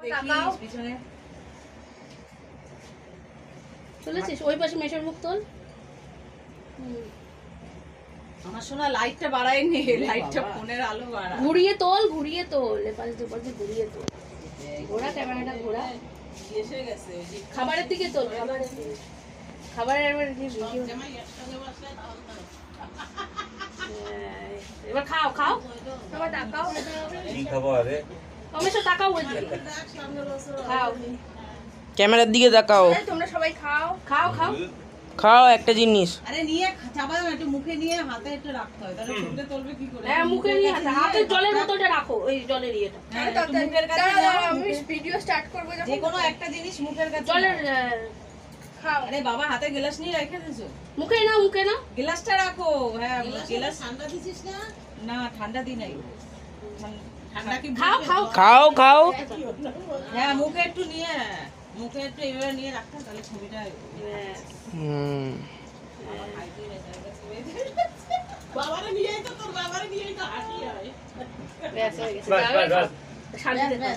তাকাও পিছনে চলেছিস ওই পাশে মেশার মুখ তোল আমার শোনা লাইটটা বাড়ায়নি লাইটটা ফোনের আলো বাড়া ঘুরিয়ে তোল এপাশ দুপাশ ঘুরিয়ে তোল ঘোরা ক্যামেরাটা ঘোরা এসে গেছে খাবারের দিকে তোল খাবারের এবার খাও সবাই তাকাও কি খাবো আরে তোমরা তাকাও ওই দিকে খাও ক্যামেরার দিকে তাকাও তোমরা সবাই খাও খাও একটা জিনিস আরে নিয়ে চাপা দাও একটু মুখে নিয়ে হাতে একটু রাখতে হয় তাহলে ফুটে তুলবে কি করে হ্যাঁ মুখে নিয়ে হাতে জলের বোতলটা রাখো ওই জলের ইয়েটা হ্যাঁ একটু মুখের কাছে নাও আমি ভিডিও স্টার্ট করব যখন যে কোনো একটা জিনিস মুখের কাছে জলের খাও আরে বাবা হাতে গ্লাস নিয়ে রেখে দিছো মুখে না গ্লাসটা রাখো হ্যাঁ গ্লাস ঠান্ডা দিছিস না না ঠান্ডা দি নাই ঠান্ডা কি খাও হ্যাঁ মুখে একটু এইভাবে নিয়ে রাখতে তাহলে ছবিটা বাবারে নিয়েই তো তোর বাবারে নিয়েই তো হাসি হয় ব্যাস হয়ে গেছে শান্তিতে